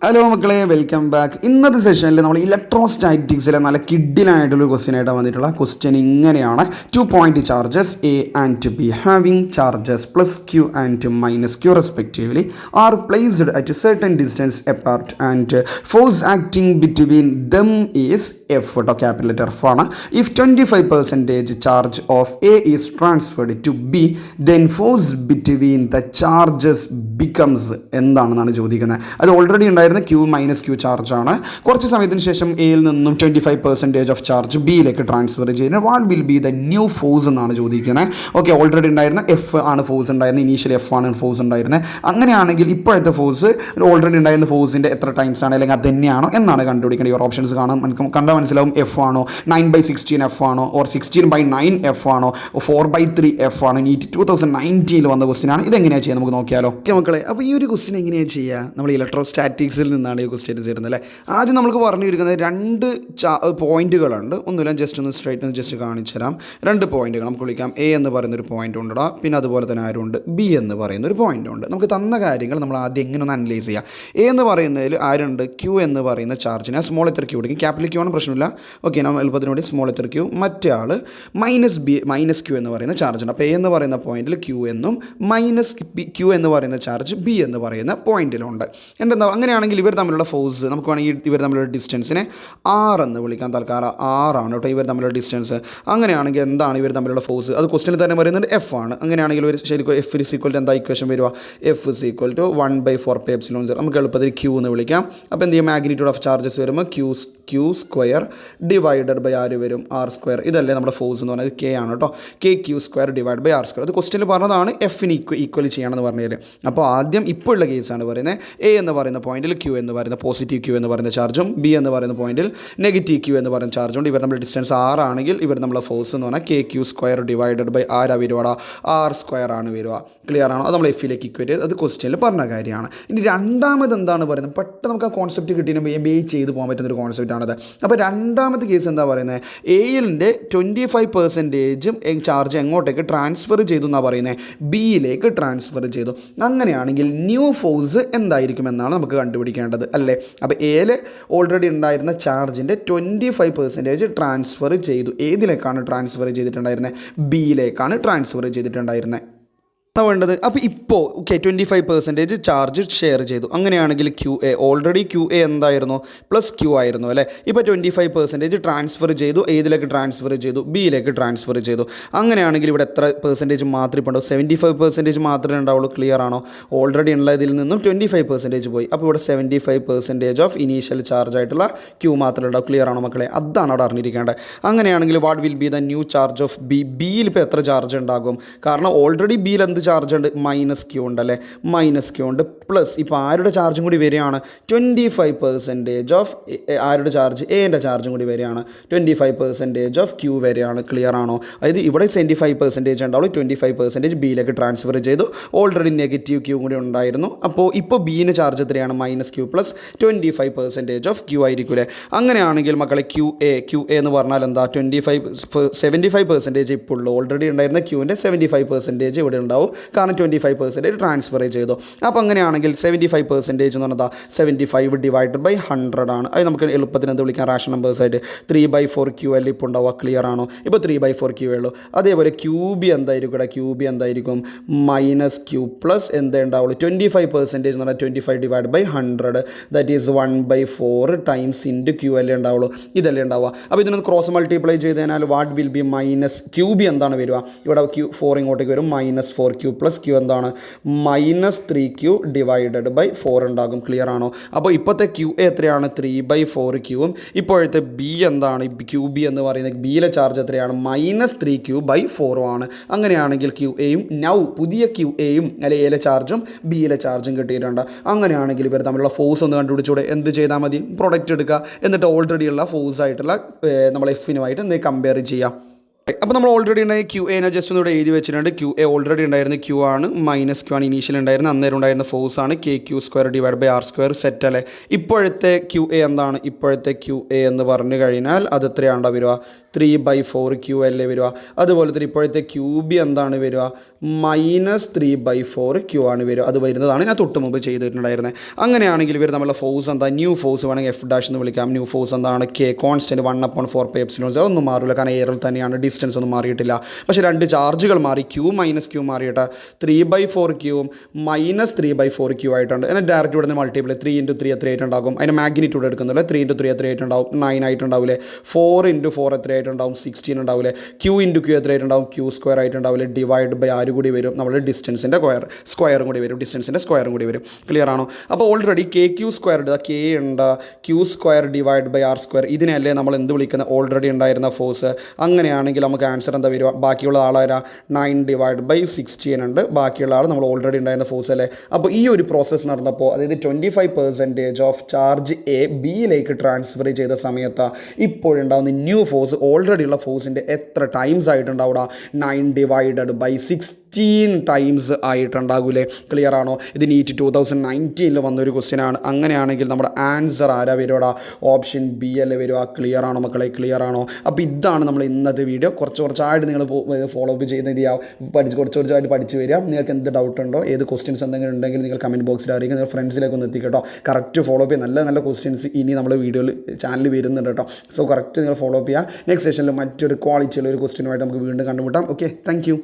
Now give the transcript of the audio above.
Hello മക്കളെ, welcome back. ഇന്നത്തെ സെഷനിൽ നമ്മൾ ഇലക്ട്രോസ്റ്റാറ്റിക്സിലെ നല്ല കിഡിലായിട്ടുള്ള ക്വസ്റ്റ്യൻ ആയിട്ട് വന്നിട്ടുള്ള ക്വസ്റ്റ്യൻ ഇങ്ങനെയാണ്. 2 point charges A and B having charges plus Q and minus Q respectively are placed at certain distance apart and force acting between them is F. Capital letter F ആണ്. If 25% charge of A is transferred to B, then force between the charges becomes എന്താണെന്നാണ് ചോദിക്കുന്നത്. അത് already ഉണ്ടായിരുന്ന Q minus Q charge ആണ്. കുറച്ച് സമയത്തിന് ശേഷം എയിൽ നിന്നും 25% ഓഫ് ചാർജ് ബിയിലേക്ക് ട്രാൻസ്ഫർ ചെയ്യുന്നത്. What will be the new force എന്നാണ് ചോദിക്കുന്നത്. ഓക്കെ, ഓൾറെഡി ഉണ്ടായിരുന്ന എഫ് ആണ് ഫോഴ്സ് ഉണ്ടായിരുന്നത്. ഇനീഷ്യലി എഫ് ആണ് ഫോഴ്സ് ഉണ്ടായിരുന്നത്. അങ്ങനെയാണെങ്കിൽ ഇപ്പോഴത്തെ ഫോഴ്സ് ഓൾറെഡി ഉണ്ടായിരുന്ന ഫോഴ്സിൻ്റെ എത്ര ടൈംസ് ആണ്, അല്ലെങ്കിൽ അത് തന്നെയാണോ എന്നാണ് കണ്ടുപിടിക്കേണ്ടത്. ഈ ഓപ്ഷൻസ് കാണാം, നമുക്ക് കണ്ടാൽ മനസ്സിലാവും. എഫ് ആണോ, 9/16 എഫ് ആണോ, ഓർ 16/9 എഫ് ആണോ, 4/3 എഫ് ആണോ. നീറ്റ് 2019 വന്ന ക്വസ്റ്റ്യൻ ആണ്. ഇതെങ്ങനെയാണ് ചെയ്യുക നമുക്ക് നോക്കിയാലോ. ഓക്കെ മക്കളെ, അപ്പോൾ ഈ ഒരു ക്വസ്റ്റ്യൻ എങ്ങനെയാണ് ചെയ്യുക? നമ്മൾ ഇലക്ട്രോസ്റ്റാറ്റിക്സിൽ നിന്നാണ് ഈ ക്വസ്റ്റ്യൻ ചേരുന്നത് അല്ലേ. ആദ്യം നമുക്ക് പറഞ്ഞു ഇരിക്കുന്നത് രണ്ട് പോയിന്റുകളുണ്ട്. ഒന്നുമില്ല, ജസ്റ്റ് ഒന്ന് സ്ട്രൈറ്റ് ജസ്റ്റ് കാണിച്ചു തരാം. രണ്ട് പോയിന്റുകൾ നമുക്ക് വിളിക്കാം. എ എന്ന് പറയുന്നൊരു പോയിന്റ് ഉണ്ടടാ, പിന്നെ അതുപോലെ തന്നെ ആരുണ്ട്, ബി എന്ന് പറയുന്നൊരു പോയിന്റ് ഉണ്ട്. നമുക്ക് തന്ന കാര്യങ്ങൾ നമ്മൾ ആദ്യം എങ്ങനെ ഒന്ന് അനലൈസ് ചെയ്യാം. എ എന്ന് പറയുന്നതിൽ ആരുണ്ട്, ക്യൂ എന്ന് പറയുന്ന ചാർജിനെ സ്മോൾ ലെറ്റർ ക്യൂ എടുക്കും. ക്യാപിറ്റൽ ക്യൂ ആണ് പ്രശ്നമില്ല. ഓക്കെ, നമ്മൾ എളുപ്പത്തിന് വേണ്ടി സ്മോൾ ലെറ്റർ ക്യൂ. മറ്റേ ആൾ മൈനസ് ക്യൂ എന്ന് പറയുന്ന ചാർജ് ഉണ്ട്. അപ്പോൾ എ എന്ന് പറയുന്ന പോയിന്റിൽ ക്യൂ എന്നും മൈനസ് ക്യൂ എന്ന് പറയുന്ന ചാർജ് ബി എന്ന് പറയുന്ന പോയിന്റിലുണ്ട്. എന്താ അങ്ങനെയാണെങ്കിൽ ഇവർ തമ്മിലുള്ള ഫോഴ്സ് നമുക്ക് വേണമെങ്കിൽ ഇവർ തമ്മിലുള്ള ഡിസ്റ്റൻസിനെ ആർ എന്ന് വിളിക്കാം. തൽക്കാലം ആറാണ് കേട്ടോ ഇവർ തമ്മിലുള്ള ഡിസ്റ്റൻസ്. അങ്ങനെയാണെങ്കിൽ എന്താണ് ഇവർ തമ്മിലുള്ള ഫോഴ്സ്? അത് ക്വസ്റ്റ്യനിൽ തന്നെ പറയുന്നത് എഫ് ആണ്. അങ്ങനെയാണെങ്കിൽ ഒരു ശരിക്കും എഫ് ഇസ് ഈക്വൽ ടു എന്താ ഇക്വേഷൻ വരിക? F is equal to 1/4πε0. നമുക്ക് എളുപ്പത്തിൽ ക്യൂ എന്ന് വിളിക്കാം. അപ്പോൾ എന്ത് ചെയ്യും? മാഗ്നിറ്റ്യൂഡ് ഓഫ് ചാർജസ് വരുമ്പോൾ Q square divided by R വരും? R square. ഇതല്ലേ നമ്മുടെ ഫോഴ്സ് എന്ന് പറയുന്നത്? കെ ആണ് കേട്ടോ. K Q square divide by R square. അത് ക്വസ്റ്റ്യനിൽ പറഞ്ഞതാണ് എഫിന് ഈക്വൽ ചെയ്യണമെന്ന് പറഞ്ഞാൽ. അപ്പോൾ ആദ്യം ഇപ്പോൾ ഉള്ള കേസാണ് പറയുന്നത്. എ എന്ന് പറയുന്ന പോയിന്റിൽ ക്യൂ എന്ന് പറയുന്ന പോസിറ്റീവ് ക്യൂ എന്ന് പറയുന്ന ചാർജും ബി എന്ന് പറയുന്ന പോയിന്റിൽ നെഗറ്റീവ് ക്യൂ എന്ന് പറയുന്ന ചാർജും ഇവർ നമ്മൾ ഡിസ്റ്റൻസ് ആർ ആണെങ്കിൽ ഇവർ നമ്മളെ ഫോഴ്സ് എന്ന് പറഞ്ഞാൽ K Q square divided by ആരാ വരുവാടാ? ആർ സ്ക്വയർ ആണ് വരിക. ക്ലിയർ ആണോ? അത് നമ്മൾ എഫിലേക്ക് ഇക്വേറ്റ് ചെയ്ത് അത് ക്വസ്റ്റ്യനിൽ പറഞ്ഞ കാര്യമാണ്. ഇനി രണ്ടാമത് എന്താണ് പറയുന്നത്? പെട്ടെന്ന് നമുക്ക് ആ കോൺസെപ്റ്റ് കിട്ടിയതിന് ബേ ചെയ്ത് പോകാൻ പറ്റുന്നൊരു കോൺസെപ്റ്റാണത്. അപ്പോൾ രണ്ടാമത്തെ കേസ് എന്താ പറയുന്നത്? എയിലിൻ്റെ 25% ചാർജ് എങ്ങോട്ടേക്ക് ട്രാൻസ്ഫർ ചെയ്തു എന്നാണ് പറയുന്നത്? ബിയിലേക്ക് ട്രാൻസ്ഫർ ചെയ്തു. അങ്ങനെയാണെങ്കിൽ ന്യൂ ഫോഴ്സ് എന്തായിരിക്കും എന്നാണ് നമുക്ക് കണ്ടുപിടിക്കേണ്ടത് അല്ലേ. അപ്പോൾ എയിൽ ഓൾറെഡി ഉണ്ടായിരുന്ന ചാർജിൻ്റെ 25% ട്രാൻസ്ഫർ ചെയ്തു. ഏതിലേക്കാണ് ട്രാൻസ്ഫർ ചെയ്തിട്ടുണ്ടായിരുന്നത്? ബിയിലേക്കാണ് ട്രാൻസ്ഫർ ചെയ്തിട്ടുണ്ടായിരുന്നത് വേണ്ടത്. അപ്പോൾ ഇപ്പോൾ ഓക്കെ 25% ചാർജ് ഷെയർ ചെയ്തു. അങ്ങനെയാണെങ്കിൽ Q A already Q A എന്തായിരുന്നു? പ്ലസ് ക്യൂ ആയിരുന്നു അല്ലേ. ഇപ്പോൾ 25% ട്രാൻസ്ഫർ ചെയ്തു. ഏതിലേക്ക് ട്രാൻസ്ഫർ ചെയ്തു? ബിയിലേക്ക് ട്രാൻസ്ഫർ ചെയ്തു. അങ്ങനെയാണെങ്കിൽ ഇവിടെ എത്ര പെർസെൻറ്റേജ് മാത്രമേ ഇപ്പോൾ ഉണ്ടാവും? 75% മാത്രമേ ഉണ്ടാവുള്ളൂ. ക്ലിയർ ആണോ? ഓൾറെഡി ഉള്ളതിൽ നിന്നും 25% പോയി. അപ്പോൾ ഇവിടെ 75% ഓഫ് ഇനീഷ്യൽ ചാർജ് ആയിട്ടുള്ള ക്യൂ മാത്രമേ ഉണ്ടാവും. ക്ലിയർ ആണോ മക്കളെ? അതാണ് അവിടെ അറിഞ്ഞിരിക്കേണ്ടത്. അങ്ങനെയാണെങ്കിൽ what will be the new charge of B? ബിയിൽ ഇപ്പോൾ എത്ര ചാർജ് ഉണ്ടാകും? കാരണം ഓൾറെഡി ബിയിൽ എന്ത് ചാർജ് ഉണ്ട്? മൈനസ് ക്യൂ ഉണ്ടല്ലേ. മൈനസ് ക്യൂ ഉണ്ട്. പ്ലസ് ഇപ്പോൾ ആരുടെ ചാർജും കൂടി വരികയാണ്? 25% ഓഫ് ആരുടെ ചാർജ്? എൻ്റെ ചാർജും കൂടി വരികയാണ്. 25% ഓഫ് ക്യൂ വരികയാണ്. ക്ലിയർ ആണോ? അതായത് ഇവിടെ 75% ഉണ്ടാവുള്ളൂ. 25% ബിയിലേക്ക് ട്രാൻസ്ഫർ ചെയ്തു. ഓൾറെഡി നെഗറ്റീവ് ക്യൂ കൂടി ഉണ്ടായിരുന്നു. അപ്പോൾ ഇപ്പോൾ ബിന് ചാർജ് എത്രയാണ്? Minus Q plus 25% of Q ആയിരിക്കും. അങ്ങനെയാണെങ്കിൽ മക്കളെ ക്യൂ എ എന്ന് പറഞ്ഞാൽ എന്താ? 75% ഇപ്പോൾ ഉള്ളൂ. ഓൾറെഡി ഉണ്ടായിരുന്ന ക്യൂവിൻ്റെ 75% ഇവിടെ ഉണ്ടാവും. കാരണം 25% ട്രാൻസ്ഫർ ചെയ്തു. അപ്പോൾ അങ്ങനെയാണെങ്കിൽ 75% എന്ന് പറഞ്ഞാൽ 75 ഡിവൈഡഡ് ബൈ 100 ആണ്. അത് നമുക്ക് എളുപ്പത്തിന് എന്ത് വിളിക്കാം? റാഷണൽ നമ്പേഴ്സായിട്ട് 3/4 ക്യൂ അല്ലേ ഇപ്പോൾ ഉണ്ടാവുക. ക്ലിയർ ആണോ? ഇപ്പോൾ 3/4 ക്യൂ ഉള്ളൂ. അതേപോലെ ക്യൂബി എന്തായിരിക്കും? ഇവിടെ ക്യൂബി എന്തായിരിക്കും? മൈനസ് ക്യൂ പ്ലസ് എന്താ ഉണ്ടാവുള്ളൂ? 25% എന്ന് പറഞ്ഞാൽ 25 divide by 100 that is 1/4 times into Q അല്ലേ ഉണ്ടാവുള്ളൂ. ഇതല്ലേ ഉണ്ടാവുക. അപ്പോൾ ഇതിനൊന്ന് ക്രോസ് മൾട്ടിപ്ലൈ ചെയ്ത് കഴിഞ്ഞാൽ വാട്ട് വിൽ ബി മൈനസ് ക്യൂബി എന്താണ് വരിക? ഇവിടെ ക്യൂ 4 ഇങ്ങോട്ടേക്ക് വരും. -4 ക്യൂ പ്ലസ് ക്യൂ എന്താണ്? -3 ക്യൂ ഡിവൈഡഡ് ബൈ 4 ഉണ്ടാകും. ക്ലിയർ ആണോ? അപ്പോൾ ഇപ്പോഴത്തെ ക്യൂ എത്രയാണ്? 3/4 ക്യൂവും ഇപ്പോഴത്തെ ബി എന്താണ്? ക്യൂ ബി എന്ന് പറയുന്നത് ബിയിലെ ചാർജ് എത്രയാണ്? -3 ക്യൂ ബൈ 4 ആണ്. അങ്ങനെയാണെങ്കിൽ ക്യൂ എയും പുതിയ ക്യൂ എയും അല്ലെ എയിലെ ചാർജും ബിയിലെ ചാർജും കിട്ടിയിട്ടുണ്ട്. അങ്ങനെയാണെങ്കിൽ ഇവർ തമ്മിലുള്ള ഫോഴ്സ് ഒന്ന് കണ്ടുപിടിച്ചൂടെ? എന്ത് ചെയ്താൽ മതി? പ്രൊഡക്റ്റ് എടുക്കുക. എന്നിട്ട് ഓൾറെഡി ഉള്ള ഫോഴ്സ് ആയിട്ടുള്ള നമ്മൾ എഫിനുമായിട്ട് എന്ത് കമ്പയർ ചെയ്യാം. അപ്പോൾ നമ്മൾ ഓൾറെഡി ഉണ്ടായ ക്യൂ എനെ ജസ്റ്റ് ഒന്ന് ഇവിടെ എഴുതി വെച്ചിട്ടുണ്ട്. ക്യൂ എ ഓൾറെഡി ഉണ്ടായിരുന്ന ക്യൂ ആണ്. മൈനസ് ക്യൂ ആണ് ഇനീഷ്യൽ ഉണ്ടായിരുന്നത്. അന്നേരം ഉണ്ടായിരുന്ന ഫോഴ്സ് ആണ് K Q square divide by R square. Set അല്ലേ. ഇപ്പോഴത്തെ ക്യൂ എ എന്താണ്? ഇപ്പോഴത്തെ ക്യൂ എ എന്ന് പറഞ്ഞു കഴിഞ്ഞാൽ അത് എത്രയാണ് വരിക? 3/4 അല്ലേ വരിക. അതുപോലെ തന്നെ ഇപ്പോഴത്തെ QB എന്താണ് വരിക, -3/4 ആണ് വരിക. അത് വരുന്നതാണ് ഞാൻ തൊട്ട് മുമ്പ് ചെയ്തിട്ടുണ്ടായിരുന്നത്. അങ്ങനെയാണെങ്കിൽ ഇവർ നമ്മളെ ഫോഴ്സ് എന്താ, ന്യൂ ഫോഴ്സ് വേണമെങ്കിൽ F' എന്ന് വിളിക്കാം. ന്യൂ ഫോഴ്സ് എന്താണ്, K കോൺസ്റ്റൻറ്റ് 1/4πε0. അതൊന്നും മാറില്ല, കാരണം എയറിൽ തന്നെയാണ്, ഡിസ്റ്റൻസ് ഒന്നും മാറിയിട്ടില്ല. പക്ഷേ രണ്ട് ചാർജുകൾ മാറി, Q - Q മാറിയിട്ട് 3/4 -3/4 ആയിട്ടുണ്ട്. എന്നാൽ ഡയറക്റ്റ് ഇവിടെ നിന്ന് മൾട്ടിപ്ലൈ 3 × 3 എത്രയായിട്ടുണ്ടാകും, അതിൻ്റെ മാഗ്നിറ്റ്യൂഡ് എടുക്കുന്നില്ല. 3 × 3 എത്രയായിട്ടുണ്ടാവും, 9 ആയിട്ടുണ്ടാവില്ലേ. 4 × 4 എത്രയായിട്ടുണ്ടാവും, 16 ഉണ്ടാവില്ലേ. Q × Q എത്രയായിട്ടുണ്ടാവും, Q² ആയിട്ടുണ്ടാവില്ലേ. ഡിവൈഡ് ബൈ ആര് കൂടി വരും, നമ്മൾ ഡിസ്റ്റൻസിൻ്റെ സ്ക്വയറും കൂടി വരും, ഡിസ്റ്റൻസിൻ്റെ സ്ക്വയറും കൂടി വരും. ക്ലിയർ ആണോ? അപ്പോൾ ഓൾറെഡി KQ² K ഉണ്ട്, Q² ഡിവൈഡ് ബൈ R². ഇതിനല്ലേ നമ്മൾ എന്ത് വിളിക്കുന്നത്, ഓൾറെഡി ഉണ്ടായിരുന്ന ഫോഴ്സ്. അങ്ങനെയാണെങ്കിൽ നമുക്ക് ആൻസർ എന്താ വരിക, ബാക്കിയുള്ള ആളാരാ, 9/16 ഉണ്ട്. ബാക്കിയുള്ള ആൾ നമ്മൾ ഓൾറെഡി ഉണ്ടായിരുന്ന ഫോഴ്സ് അല്ലേ. അപ്പോൾ ഈ ഒരു പ്രോസസ്സ് നടന്നപ്പോൾ, അതായത് 25% ഓഫ് ചാർജ് A Bയിലേക്ക് ട്രാൻസ്ഫർ ചെയ്ത സമയത്ത് ഇപ്പോഴുണ്ടാവുന്ന ന്യൂ ഫോഴ്സ് ഓൾറെഡി ഉള്ള ഫോഴ്സിൻ്റെ എത്ര ടൈംസ് ആയിട്ടുണ്ടാവുക, 9/16 ടൈംസ് ആയിട്ടുണ്ടാകൂലേ. ക്ലിയർ ആണോ? ഇത് നീറ്റ് 2019 വന്നൊരു ക്വസ്റ്റ്യൻ ആണ്. അങ്ങനെയാണെങ്കിൽ നമ്മുടെ ആൻസർ ആരാ വരിക, ഓപ്ഷൻ B അല്ലേ വരിക. ക്ലിയർ ആണോ മക്കളെ, ക്ലിയർ ആണോ? അപ്പോൾ ഇതാണ് നമ്മൾ ഇന്നത്തെ വീഡിയോ. കുറച്ചായിട്ട് നിങ്ങൾ ഫോളോ അപ്പ് ചെയ്യുന്ന കുറച്ചായിട്ട് പഠിച്ച് വരിക. നിങ്ങൾക്ക് എന്ത് ഡൗട്ട് ഉണ്ടോ, ഏത് ക്വസ്റ്റ്യൻസ് എന്തെങ്കിലും ഉണ്ടെങ്കിൽ നിങ്ങൾ കമൻറ്റ് ബോക്സിൽ അറിയിക്കുക. നിങ്ങൾ ഫ്രണ്ട്സിലേക്ക് ഒന്ന് എത്തിക്കട്ടോ. കറക്റ്റ് ഫോളോ അപ്പ് ചെയ്യുക. നല്ല ക്വസ്റ്റ്യൻസ് ഇനി നമ്മൾ വീഡിയോയിൽ ചാനൽ വരുന്നുണ്ട് കേട്ടോ. സോ കറക്റ്റ് നിങ്ങൾ ഫോളോ അപ്പ് ചെയ്യുക. നെക്സ്റ്റ് സെഷനിൽ മറ്റൊരു ക്വാളിറ്റിയുള്ള ഒരു ക്വസ്റ്റ്യനുമായിട്ട് നമുക്ക് വീണ്ടും കണ്ടുമുട്ടാം. Okay, thank you.